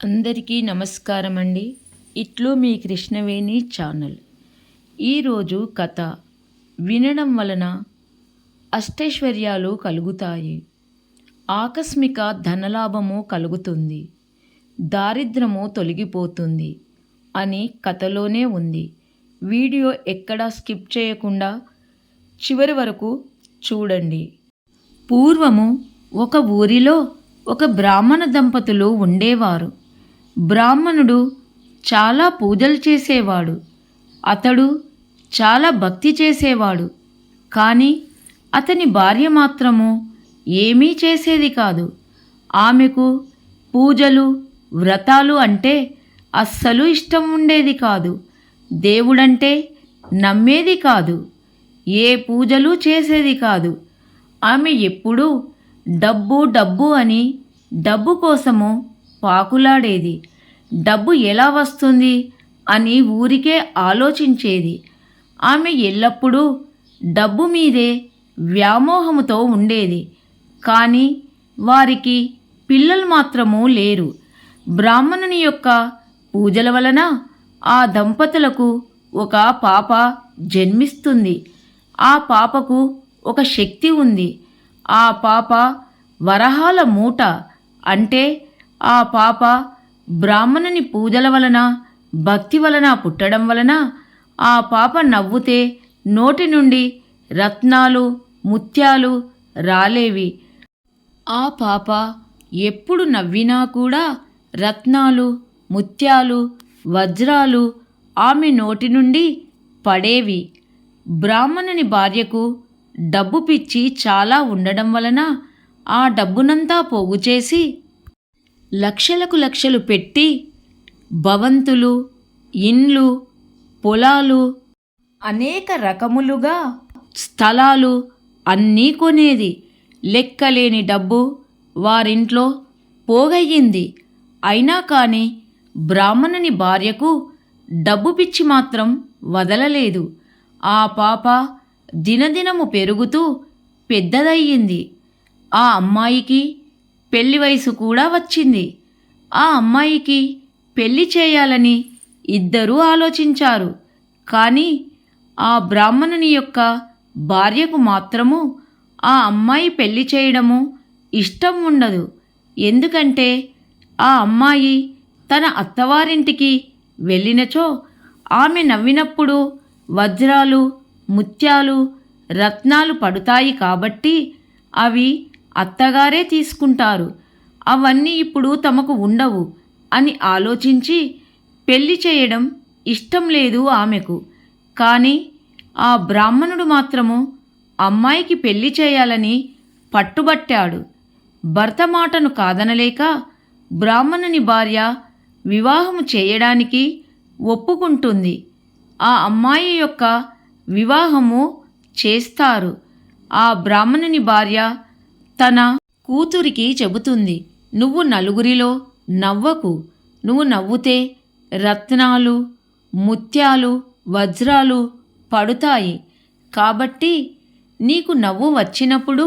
అందరికీ నమస్కారం అండి. ఇట్లు మీ కృష్ణవేణి ఛానల్. ఈరోజు కథ వినడం వలన అష్టైశ్వర్యాలు కలుగుతాయి, ఆకస్మిక ధనలాభము కలుగుతుంది, దారిద్రము తొలగిపోతుంది అని కథలోనే ఉంది. వీడియో ఎక్కడా స్కిప్ చేయకుండా చివరి వరకు చూడండి. పూర్వము ఒక ఊరిలో ఒక బ్రాహ్మణ దంపతులు ఉండేవారు. బ్రాహ్మణుడు చాలా పూజలు చేసేవాడు. అతడు చాలా భక్తి చేసేవాడు. కానీ అతని భార్య మాత్రము ఏమీ చేసేది కాదు. ఆమెకు పూజలు వ్రతాలు అంటే అస్సలు ఇష్టం ఉండేది కాదు. దేవుడంటే నమ్మేది కాదు. ఏ పూజలు చేసేది కాదు. ఆమె ఎప్పుడూ డబ్బు డబ్బు అని డబ్బు కోసము పాకులాడేది. డబ్బు ఎలా వస్తుంది అని ఊరికే ఆలోచించేది. ఆమె ఎల్లప్పుడూ డబ్బు మీదే వ్యామోహముతో ఉండేది. కానీ వారికి పిల్లలు మాత్రము లేరు. బ్రాహ్మణుని యొక్క పూజల వలన ఆ దంపతులకు ఒక పాప జన్మిస్తుంది. ఆ పాపకు ఒక శక్తి ఉంది. ఆ పాప వరహాల మూట. అంటే ఆ పాప బ్రాహ్మణుని పూజల వలన భక్తి వలన పుట్టడం వలన ఆ పాప నవ్వుతే నోటి నుండి రత్నాలు ముత్యాలు రాలేవి. ఆ పాప ఎప్పుడు నవ్వినా కూడా రత్నాలు ముత్యాలు వజ్రాలు ఆమె నోటి నుండి పడేవి. బ్రాహ్మణుని భార్యకు డబ్బు పిచ్చి చాలా ఉండడం వలన ఆ డబ్బునంతా పోగు చేసి లక్షలకు లక్షలు పెట్టి భవంతులు, ఇండ్లు, పొలాలు, అనేక రకములుగా స్థలాలు అన్నీ కొనేది. లెక్కలేని డబ్బు వారింట్లో పోగయ్యింది. అయినా కానీ బ్రాహ్మణుని భార్యకు డబ్బు పిచ్చి మాత్రం వదలలేదు. ఆ పాప దినదినము పెరుగుతూ పెద్దదయ్యింది. ఆ అమ్మాయికి పెళ్లి వయసు కూడా వచ్చింది. ఆ అమ్మాయికి పెళ్లి చేయాలని ఇద్దరూ ఆలోచించారు. కానీ ఆ బ్రాహ్మణుని యొక్క భార్యకు మాత్రము ఆ అమ్మాయి పెళ్లి చేయడము ఇష్టం ఉండదు. ఎందుకంటే ఆ అమ్మాయి తన అత్తవారింటికి వెళ్ళినచో ఆమె నవ్వినప్పుడు వజ్రాలు ముత్యాలు రత్నాలు పడుతాయి కాబట్టి అవి అత్తగారే తీసుకుంటారు. అవన్నీ ఇప్పుడు తమకు ఉండవు అని ఆలోచించి పెళ్లి చేయడం ఇష్టం లేదు ఆమెకు. కానీ ఆ బ్రాహ్మణుడు మాత్రము అమ్మాయికి పెళ్లి చేయాలని పట్టుబట్టాడు. భర్త మాటను కాదనలేక బ్రాహ్మణుని భార్య వివాహము చేయడానికి ఒప్పుకుంటుంది. ఆ అమ్మాయి యొక్క వివాహము చేస్తారు. ఆ బ్రాహ్మణుని భార్య తన కూతురికి చెబుతుంది, నువ్వు నలుగురిలో నవ్వకు. నువ్వు నవ్వుతే రత్నాలు ముత్యాలు వజ్రాలు పడుతాయి. కాబట్టి నీకు నవ్వు వచ్చినప్పుడు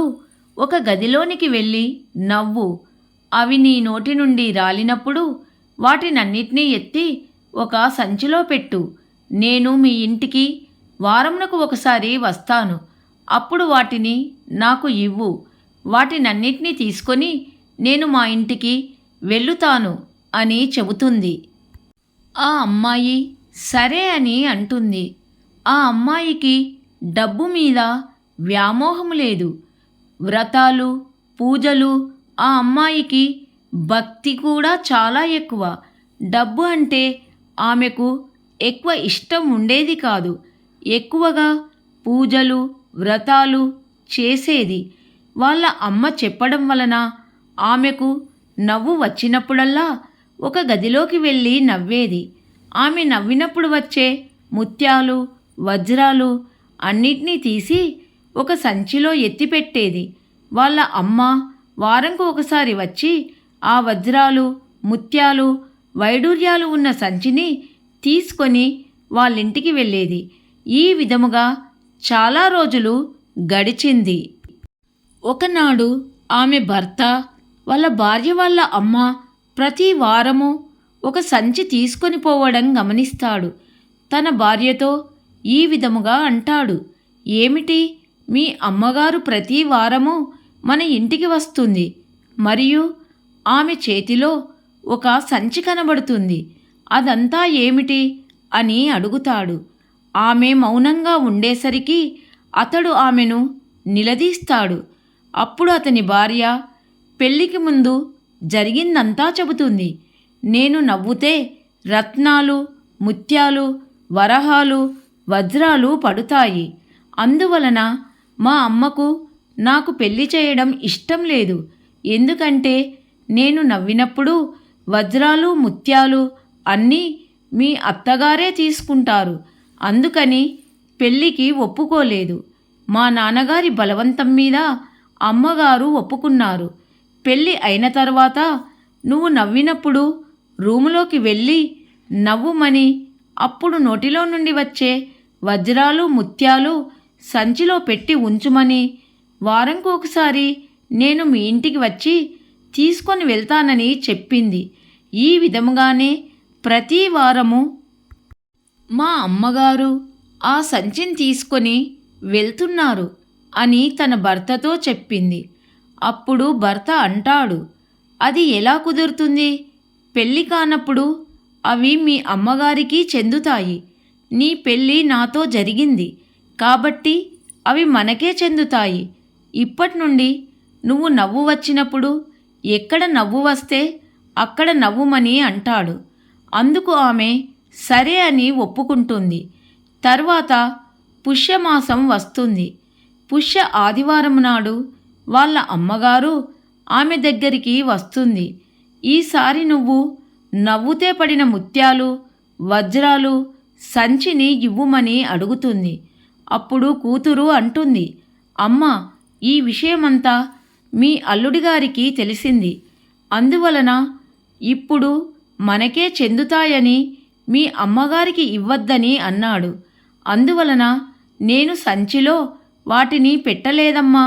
ఒక గదిలోనికి వెళ్ళి నవ్వు. అవి నీ నోటి నుండి రాలినప్పుడు వాటినన్నిటినీ ఎత్తి ఒక సంచిలో పెట్టు. నేను మీ ఇంటికి వారమునకు ఒకసారి వస్తాను. అప్పుడు వాటిని నాకు ఇవ్వు. వాటినన్నిటినీ తీసుకొని నేను మా ఇంటికి వెళ్ళుతాను అని చెబుతుంది. ఆ అమ్మాయి సరే అని అంటుంది. ఆ అమ్మాయికి డబ్బు మీద వ్యామోహము లేదు. వ్రతాలు పూజలు ఆ అమ్మాయికి భక్తి కూడా చాలా ఎక్కువ. డబ్బు అంటే ఆమెకు ఎక్కువ ఇష్టం ఉండేది కాదు. ఎక్కువగా పూజలు వ్రతాలు చేసేది. వాళ్ళ అమ్మ చెప్పడం వలన ఆమెకు నవ్వు వచ్చినప్పుడల్లా ఒక గదిలోకి వెళ్ళి నవ్వేది. ఆమె నవ్వినప్పుడు వచ్చే ముత్యాలు వజ్రాలు అన్నిటినీ తీసి ఒక సంచిలో ఎత్తిపెట్టేది. వాళ్ళ అమ్మ వారంకు ఒకసారి వచ్చి ఆ వజ్రాలు ముత్యాలు వైడూర్యాలు ఉన్న సంచిని తీసుకొని వాళ్ళింటికి వెళ్ళేది. ఈ విధముగా చాలా రోజులు గడిచింది. ఒకనాడు ఆమె భర్త వాళ్ళ భార్య వాళ్ళ అమ్మ ప్రతి వారము ఒక సంచి తీసుకొని పోవడం గమనిస్తాడు. తన భార్యతో ఈ విధముగా అంటాడు, ఏమిటి, మీ అమ్మగారు ప్రతి వారము మన ఇంటికి వస్తుంది మరియు ఆమె చేతిలో ఒక సంచి కనబడుతుంది, అదంతా ఏమిటి అని అడుగుతాడు. ఆమె మౌనంగా ఉండేసరికి అతడు ఆమెను నిలదీస్తాడు. అప్పుడు అతని భార్య పెళ్లికి ముందు జరిగిందంతా చెబుతుంది. నేను నవ్వుతే రత్నాలు, ముత్యాలు, వరహాలు, వజ్రాలు పడుతాయి. అందువలన మా అమ్మకు నాకు పెళ్లి చేయడం ఇష్టం లేదు. ఎందుకంటే నేను నవ్వినప్పుడు వజ్రాలు, ముత్యాలు అన్నీ మీ అత్తగారే తీసుకుంటారు. అందుకని పెళ్ళికి ఒప్పుకోలేదు. మా నాన్నగారి బలవంతం మీద అమ్మగారు ఒప్పుకున్నారు. పెళ్ళి అయిన తర్వాత నువ్వు నవ్వినప్పుడు రూములోకి వెళ్ళి నవ్వుమని, అప్పుడు నోటిలో నుండి వచ్చే వజ్రాలు, ముత్యాలు సంచిలో పెట్టి ఉంచుమని, వారంకి ఒకసారి నేను మీ ఇంటికి వచ్చి తీసుకొని వెళ్తానని చెప్పింది. ఈ విధముగానే ప్రతి వారము మా అమ్మగారు ఆ సంచిని తీసుకొని వెళ్తున్నారు అని తన భర్తతో చెప్పింది. అప్పుడు భర్త అంటాడు, అది ఎలా కుదురుతుంది? పెళ్ళి కానప్పుడు అవి మీ అమ్మగారికి చెందుతాయి. నీ పెళ్ళి నాతో జరిగింది కాబట్టి అవి మనకే చెందుతాయి. ఇప్పటి నుండి నువ్వు నవ్వు వచ్చినప్పుడు ఎక్కడ నవ్వు వస్తే అక్కడ నవ్వుమని అంటాడు. అందుకు ఆమె సరే అని ఒప్పుకుంటుంది. తర్వాత పుష్యమాసం వస్తుంది. పుష్య ఆదివారం నాడు వాళ్ళ అమ్మగారు ఆమె దగ్గరికి వస్తుంది. ఈసారి నువ్వు నవ్వుతే పడిన ముత్యాలు, వజ్రాలు సంచిని ఇవ్వుమని అడుగుతుంది. అప్పుడు కూతురు అంటుంది, అమ్మ, ఈ విషయమంతా మీ అల్లుడిగారికి తెలిసింది. అందువలన ఇప్పుడు మనకే చెందుతాయని మీ అమ్మగారికి ఇవ్వద్దని అన్నాడు. అందువలన నేను సంచిలో వాటిని పెట్టలేదమ్మా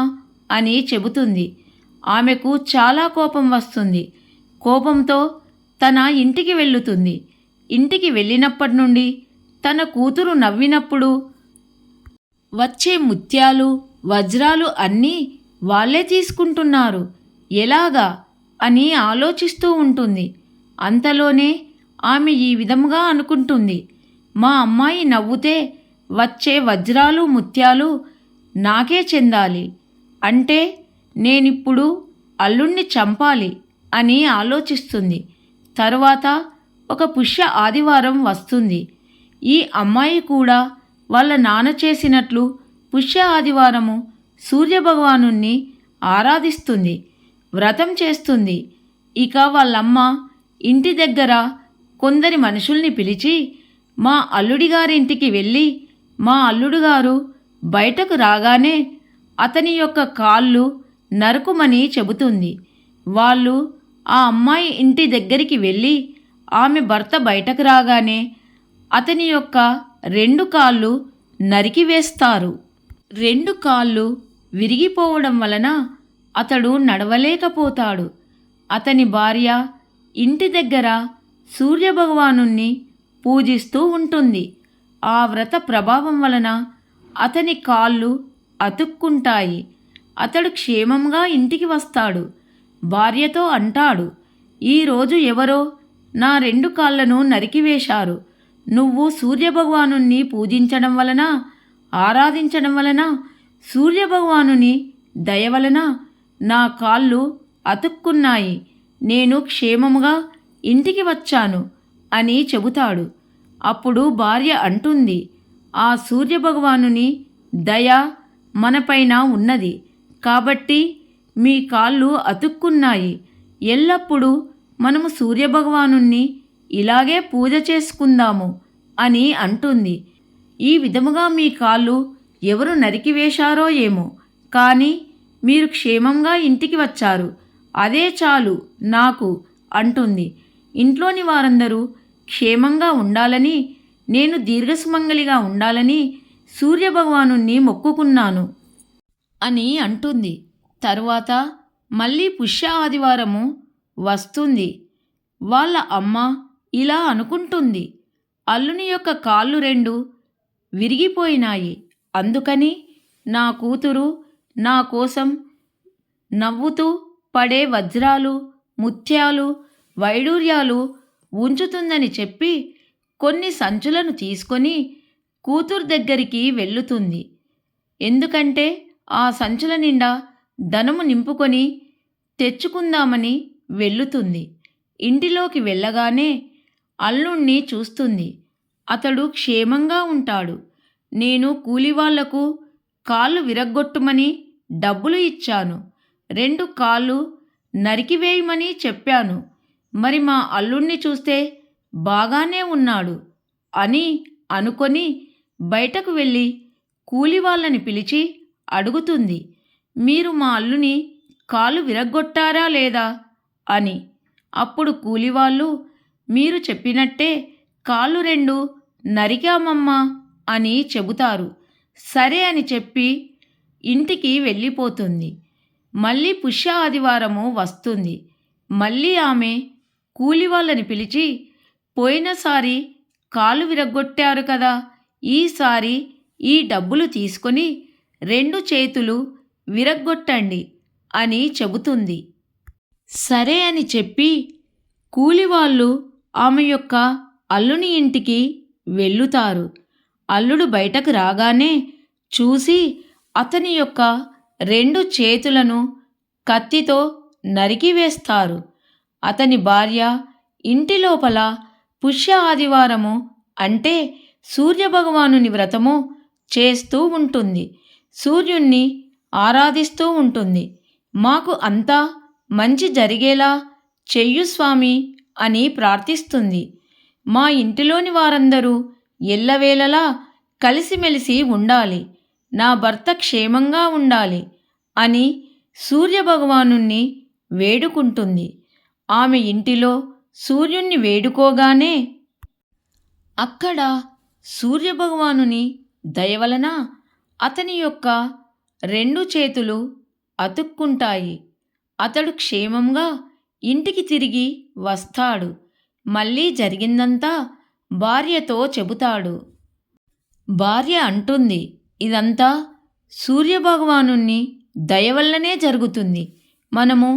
అని చెబుతుంది. ఆమెకు చాలా కోపం వస్తుంది. కోపంతో తన ఇంటికి వెళ్ళుతుంది. ఇంటికి వెళ్ళినప్పటి నుండి తన కూతురు నవ్వినప్పుడు వచ్చే ముత్యాలు, వజ్రాలు అన్నీ వాళ్ళే తీసుకుంటున్నారు, ఎలాగా అని ఆలోచిస్తూ ఉంటుంది. అంతలోనే ఆమె ఈ విధముగా అనుకుంటుంది, మా అమ్మాయి నవ్వుతే వచ్చే వజ్రాలు, ముత్యాలు నాకే చెందాలి. అంటే నేనిప్పుడు అల్లుణ్ణి చంపాలి అని ఆలోచిస్తుంది. తరువాత ఒక పుష్య ఆదివారం వస్తుంది. ఈ అమ్మాయి కూడా వాళ్ళ నాన్న చేసినట్లు పుష్య ఆదివారము సూర్యభగవాను ఆరాధిస్తుంది, వ్రతం చేస్తుంది. ఇక వాళ్ళమ్మ ఇంటి దగ్గర కొందరి మనుషుల్ని పిలిచి మా అల్లుడిగారింటికి వెళ్ళి మా అల్లుడుగారు బయటకు రాగానే అతని యొక్క కాళ్ళు నరుకుమని చెబుతుంది. వాళ్ళు ఆ అమ్మాయి ఇంటి దగ్గరికి వెళ్ళి ఆమె భర్త బయటకు రాగానే అతని యొక్క 2 కాళ్ళు నరికివేస్తారు. 2 కాళ్ళు విరిగిపోవడం వలన అతడు నడవలేకపోతాడు. అతని భార్య ఇంటి దగ్గర సూర్యభగవాను పూజిస్తూ ఉంటుంది. ఆ వ్రత ప్రభావం వలన అతని కాళ్ళు అతుక్కుంటాయి. అతడు క్షేమంగా ఇంటికి వస్తాడు. భార్యతో అంటాడు, ఈరోజు ఎవరో నా 2 కాళ్ళను నరికివేశారు. నువ్వు సూర్యభగవాను పూజించడం వలన, ఆరాధించడం వలన, సూర్యభగవాను దయ వలన నా కాళ్ళు అతుక్కున్నాయి. నేను క్షేమముగా ఇంటికి వచ్చాను అని చెబుతాడు. అప్పుడు భార్య అంటుంది, ఆ సూర్యభగవాను దయ మనపైన ఉన్నది కాబట్టి మీ కాళ్ళు అతుక్కున్నాయి. ఎల్లప్పుడూ మనము సూర్యభగవాను ఇలాగే పూజ చేసుకుందాము అని అంటుంది. ఈ విధముగా మీ కాళ్ళు ఎవరు నరికివేశారో ఏమో, కానీ మీరు క్షేమంగా ఇంటికి వచ్చారు, అదే చాలు నాకు అంటుంది. ఇంట్లోని వారందరూ క్షేమంగా ఉండాలని, నేను దీర్ఘసుమంగళిగా ఉండాలని సూర్యభగవాను మొక్కుకున్నాను అని అంటుంది. తరువాత మళ్ళీ పుష్య ఆదివారము వస్తుంది. వాళ్ళ అమ్మ ఇలా అనుకుంటుంది. అల్లుని యొక్క కాళ్ళు రెండు విరిగిపోయినాయి. అందుకని నా కూతురు నా కోసం నవ్వుతూ పడే వజ్రాలు, ముత్యాలు, వైడూర్యాలు ఉంచుతుందని చెప్పి కొన్ని సంచులను తీసుకొని కూతురు దగ్గరికి వెళ్ళుతుంది. ఎందుకంటే ఆ సంచుల నిండా ధనము నింపుకొని తెచ్చుకుందామని వెళ్ళుతుంది. ఇంటిలోకి వెళ్ళగానే అల్లుణ్ణి చూస్తుంది. అతడు క్షేమంగా ఉంటాడు. నేను కూలివాళ్లకు కాళ్ళు విరగ్గొట్టుమని డబ్బులు ఇచ్చాను. 2 కాళ్ళు నరికివేయమని చెప్పాను. మరి మా అల్లుణ్ణి చూస్తే బాగానే ఉన్నాడు అని అనుకొని బయటకు వెళ్ళి కూలివాళ్ళని పిలిచి అడుగుతుంది, మీరు మా అల్లుని కాలు విరగ్గొట్టారా లేదా అని. అప్పుడు కూలివాళ్ళు, మీరు చెప్పినట్టే కాళ్ళు 2 నరికామమ్మా అని చెబుతారు. సరే అని చెప్పి ఇంటికి వెళ్ళిపోతుంది. మళ్ళీ పుష్య ఆదివారము వస్తుంది. మళ్ళీ ఆమె కూలివాళ్ళని పిలిచి, పోయినసారి కాలు విరగ్గొట్టారు కదా, ఈసారి ఈ డబ్బులు తీసుకొని 2 చేతులు విరగ్గొట్టండి అని చెబుతుంది. సరే అని చెప్పి కూలివాళ్ళు ఆమె యొక్క అల్లుని ఇంటికి వెళ్ళుతారు. అల్లుడు బయటకు రాగానే చూసి అతని యొక్క 2 చేతులను కత్తితో నరికివేస్తారు. అతని భార్య ఇంటి లోపల పుష్య ఆదివారము అంటే సూర్యభగవానుని వ్రతము చేస్తూ ఉంటుంది. సూర్యుణ్ణి ఆరాధిస్తూ ఉంటుంది. మాకు అంతా మంచి జరిగేలా చెయ్యు స్వామి అని ప్రార్థిస్తుంది. మా ఇంటిలోని వారందరూ ఎల్లవేళలా కలిసిమెలిసి ఉండాలి, నా భర్త క్షేమంగా ఉండాలి అని సూర్యభగవానుణ్ణి వేడుకుంటుంది. ఆమె ఇంటిలో సూర్యుణ్ణి వేడుకోగానే అక్కడ సూర్యభగవానుని దయవలన అతని యొక్క 2 చేతులు అతుక్కుంటాయి. అతడు క్షేమంగా ఇంటికి తిరిగి వస్తాడు. మళ్ళీ జరిగిందంతా భార్యతో చెబుతాడు. భార్య అంటుంది, ఇదంతా సూర్యభగవానుని దయవల్లనే జరుగుతుంది. మనము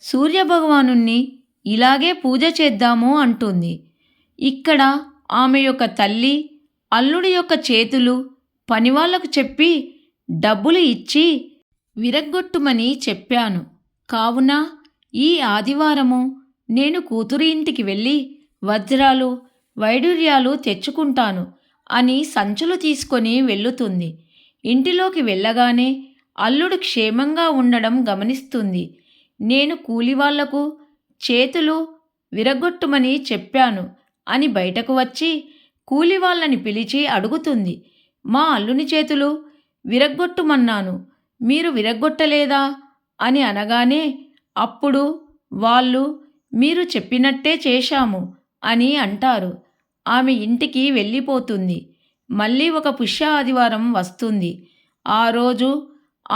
సూర్యభగవానుని ఇలాగే పూజ చేద్దాము అంటుంది. ఇక్కడ ఆమె యొక్క తల్లి అల్లుడి యొక్క చేతులు పనివాళ్లకు చెప్పి డబ్బులు ఇచ్చి విరగ్గొట్టుమని చెప్పాను. కావున ఈ ఆదివారము నేను కూతురి ఇంటికి వెళ్ళి వజ్రాలు, వైడూర్యాలు తెచ్చుకుంటాను అని సంచులు తీసుకొని వెళ్ళుతుంది. ఇంటిలోకి వెళ్ళగానే అల్లుడు క్షేమంగా ఉండడం గమనిస్తుంది. నేను కూలివాళ్లకు చేతులు విరగొట్టుమని చెప్పాను అని బయటకు వచ్చి కూలివాళ్ళని పిలిచి అడుగుతుంది, మా అల్లుని చేతులు విరగ్గొట్టుమన్నాను, మీరు విరగ్గొట్టలేదా అని అనగానే అప్పుడు వాళ్ళు మీరు చెప్పినట్టే చేశాము అని అంటారు. ఆమె ఇంటికి వెళ్ళిపోతుంది. మళ్ళీ ఒక పుష్య ఆదివారం వస్తుంది. ఆ రోజు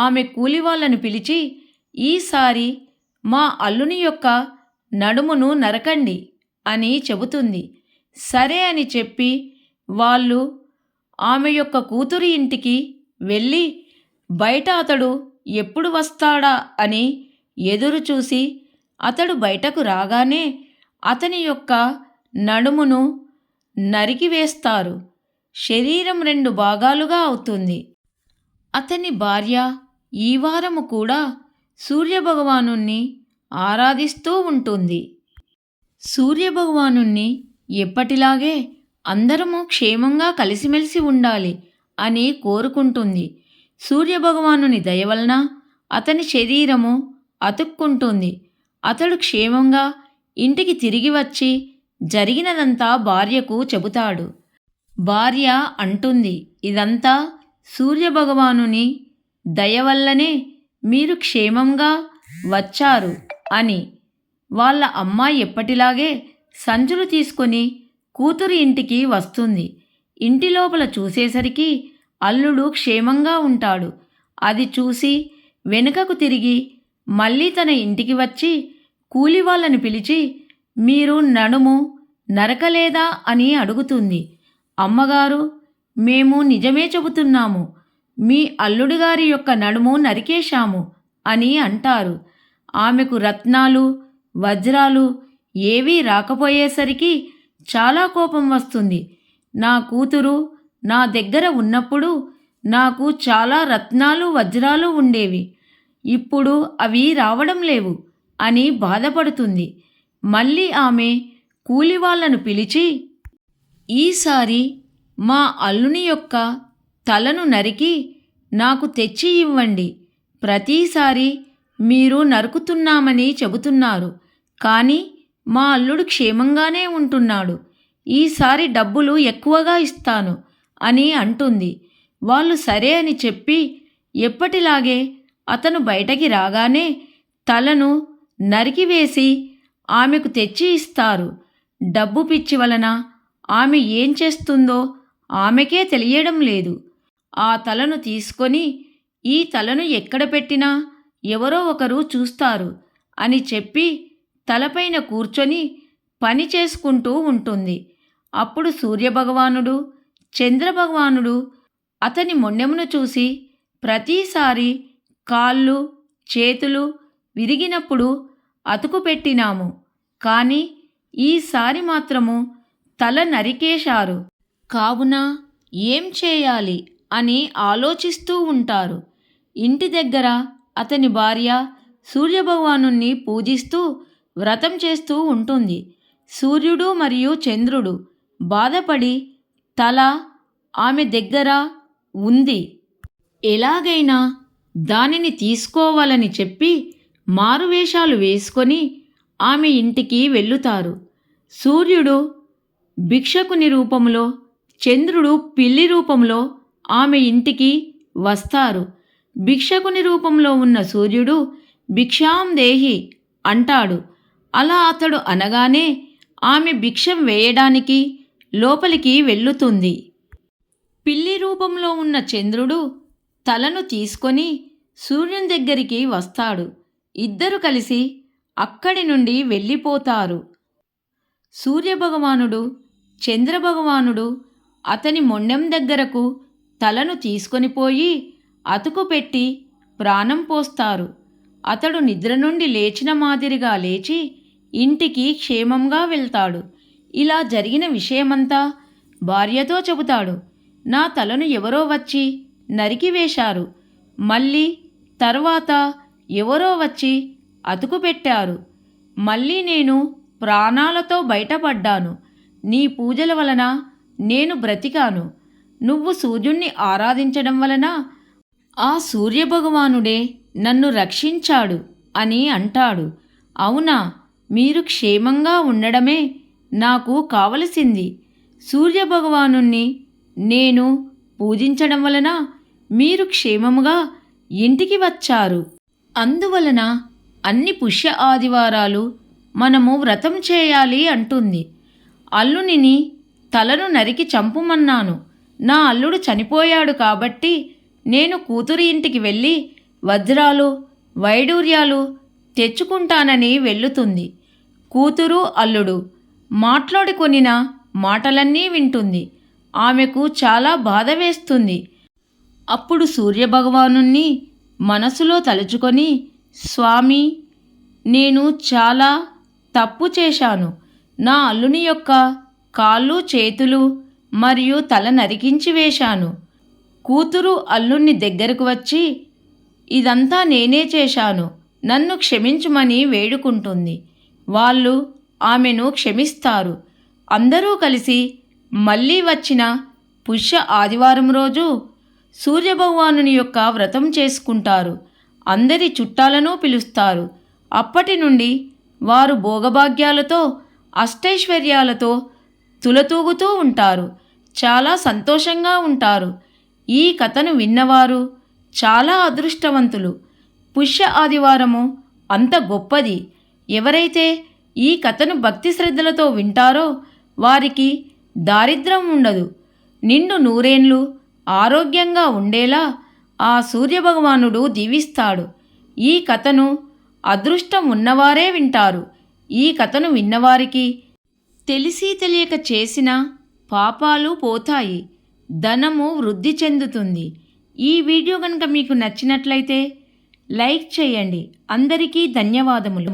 ఆమె కూలివాళ్ళను పిలిచి, ఈసారి మా అల్లుని యొక్క నడుమును నరకండి అని చెబుతుంది. సరే అని చెప్పి వాళ్ళు ఆమె యొక్క కూతురి ఇంటికి వెళ్ళి బయట అతడు ఎప్పుడు వస్తాడా అని ఎదురు చూసి అతడు బయటకు రాగానే అతని యొక్క నడుమును నరికివేస్తారు. శరీరం 2 భాగాలుగా అవుతుంది. అతని భార్య ఈ వారము కూడా సూర్యభగవానుణ్ణి ఆరాధిస్తూ ఉంటుంది. సూర్యభగవానుణ్ణి ఎప్పటిలాగే అందరము క్షేమంగా కలిసిమెలిసి ఉండాలి అని కోరుకుంటుంది. సూర్యభగవానుని దయవలన అతని శరీరము అతుక్కుంటుంది. అతడు క్షేమంగా ఇంటికి తిరిగి వచ్చి జరిగినదంతా భార్యకు చెబుతాడు. భార్య అంటుంది, ఇదంతా సూర్యభగవానుని దయవల్లనే మీరు క్షేమంగా వచ్చారు అని. వాళ్ళ అమ్మ ఎప్పటిలాగే సంచులు తీసుకొని కూతురు ఇంటికి వస్తుంది. ఇంటి లోపల చూసేసరికి అల్లుడు క్షేమంగా ఉంటాడు. అది చూసి వెనుకకు తిరిగి మళ్ళీ తన ఇంటికి వచ్చి కూలివాళ్ళని పిలిచి, మీరు నడుము నరకలేదా అని అడుగుతుంది. అమ్మగారు, మేము నిజమే చెబుతున్నాము. మీ అల్లుడు గారి యొక్క నడుము నరికేశాము అని అంటారు. ఆమెకు రత్నాలు, వజ్రాలు ఏవీ రాకపోయేసరికి చాలా కోపం వస్తుంది. నా కూతురు నా దగ్గర ఉన్నప్పుడు నాకు చాలా రత్నాలు, వజ్రాలు ఉండేవి. ఇప్పుడు అవి రావడం లేవు అని బాధపడుతుంది. మళ్ళీ ఆమె కూలివాళ్లను పిలిచి, ఈసారి మా అల్లుని యొక్క తలను నరికి నాకు తెచ్చి ఇవ్వండి. ప్రతిసారి మీరు నరుకుతున్నామని చెబుతున్నారు, కానీ మా అల్లుడు క్షేమంగానే ఉంటున్నాడు. ఈసారి డబ్బులు ఎక్కువగా ఇస్తాను అని అంటుంది. వాళ్ళు సరే అని చెప్పి ఎప్పటిలాగే అతను బయటకి రాగానే తలను నరికివేసి ఆమెకు తెచ్చి ఇస్తారు. డబ్బు పిచ్చి వలన ఆమె ఏం చేస్తుందో ఆమెకే తెలియడం లేదు. ఆ తలను తీసుకొని ఈ తలను ఎక్కడ పెట్టినా ఎవరో ఒకరు చూస్తారు అని చెప్పి తలపైన కూర్చొని పని చేసుకుంటూ ఉంటుంది. అప్పుడు సూర్యభగవానుడు, చంద్రభగవానుడు అతని మొండెమును చూసి, ప్రతిసారి కాళ్ళు, చేతులు విరిగినప్పుడు అతుకు పెట్టినాము, కానీ ఈసారి మాత్రము తల నరికేశారు. కావున ఏం చేయాలి అని ఆలోచిస్తూ ఉంటారు. ఇంటి దగ్గర అతని భార్య సూర్యభగవానుణ్ణి పూజిస్తూ వ్రతం చేస్తూ ఉంటుంది. సూర్యుడు మరియు చంద్రుడు బాధపడి తల ఆమె దగ్గర ఉంది, ఎలాగైనా దానిని తీసుకోవాలని చెప్పి మారువేషాలు వేసుకొని ఆమె ఇంటికి వెళ్ళుతారు. సూర్యుడు భిక్షకుని రూపంలో, చంద్రుడు పిల్లి రూపంలో ఆమె ఇంటికి వస్తారు. భిక్షకుని రూపంలో ఉన్న సూర్యుడు భిక్షాం దేహి అంటాడు. అలా అతడు అనగానే ఆమె భిక్షం వేయడానికి లోపలికి వెళ్ళుతుంది. పిల్లి రూపంలో ఉన్న చంద్రుడు తలను తీసుకొని సూర్యుని దగ్గరికి వస్తాడు. ఇద్దరు కలిసి అక్కడి నుండి వెళ్ళిపోతారు. సూర్యభగవానుడు, చంద్రభగవానుడు అతని మొండెం దగ్గరకు తలను తీసుకొని పోయి అతుకు పెట్టి ప్రాణం పోస్తారు. అతడు నిద్ర నుండి లేచిన మాదిరిగా లేచి ఇంటికి క్షేమంగా వెళ్తాడు. ఇలా జరిగిన విషయమంతా భార్యతో చెబుతాడు. నా తలను ఎవరో వచ్చి నరికివేశారు, మళ్ళీ తర్వాత ఎవరో వచ్చి అతుకు పెట్టారు, మళ్ళీ నేను ప్రాణాలతో బయటపడ్డాను. నీ పూజల వలన నేను బ్రతికాను. నువ్వు సూర్యుణ్ణి ఆరాధించడం వలన ఆ సూర్యభగవానుడే నన్ను రక్షించాడు అని అంటాడు. అవునా, మీరు క్షేమంగా ఉండడమే నాకు కావలసింది. సూర్యభగవానుణ్ణి నేను పూజించడం వలన మీరు క్షేమముగా ఇంటికి వచ్చారు. అందువలన అన్ని పుష్య ఆదివారాలు మనము వ్రతం చేయాలి అంటుంది. అల్లునిని తలను నరికి చంపుమన్నాను. నా అల్లుడు చనిపోయాడు కాబట్టి నేను కూతురి ఇంటికి వెళ్ళి వజ్రాలు, వైడూర్యాలు తెచ్చుకుంటానని వెళ్ళుతుంది. కూతురు, అల్లుడు మాట్లాడుకొనిన మాటలన్నీ వింటుంది. ఆమెకు చాలా బాధ వేస్తుంది. అప్పుడు సూర్యభగవానుణ్ణి మనసులో తలుచుకొని, స్వామి, నేను చాలా తప్పు చేశాను. నా అల్లుని యొక్క కాళ్ళు, చేతులు మరియు తల నరికించి వేశాను. కూతురు అల్లుణ్ణి దగ్గరకు వచ్చి, ఇదంతా నేనే చేశాను, నన్ను క్షమించుమని వేడుకుంటుంది. వాళ్ళు ఆమెను క్షమిస్తారు. అందరూ కలిసి మళ్ళీ వచ్చిన పుష్య ఆదివారం రోజు సూర్యభగవానుని యొక్క వ్రతం చేసుకుంటారు. అందరి చుట్టాలను పిలుస్తారు. అప్పటి నుండి వారు భోగభాగ్యాలతో, అష్టైశ్వర్యాలతో తులతూగుతూ ఉంటారు. చాలా సంతోషంగా ఉంటారు. ఈ కథను విన్నవారు చాలా అదృష్టవంతులు. పుష్య ఆదివారము అంత గొప్పది. ఎవరైతే ఈ కథను భక్తి శ్రద్ధలతో వింటారో వారికి దారిద్ర్యం ఉండదు. నిండు నూరేండ్లు ఆరోగ్యంగా ఉండేలా ఆ సూర్యభగవానుడు దీవిస్తాడు. ఈ కథను అదృష్టం ఉన్నవారే వింటారు. ఈ కథను విన్నవారికి తెలిసి తెలియక చేసిన పాపాలు పోతాయి, ధనము వృద్ధి చెందుతుంది. ఈ వీడియో కనుక మీకు నచ్చినట్లయితే లైక్ చేయండి. అందరికీ ధన్యవాదములు.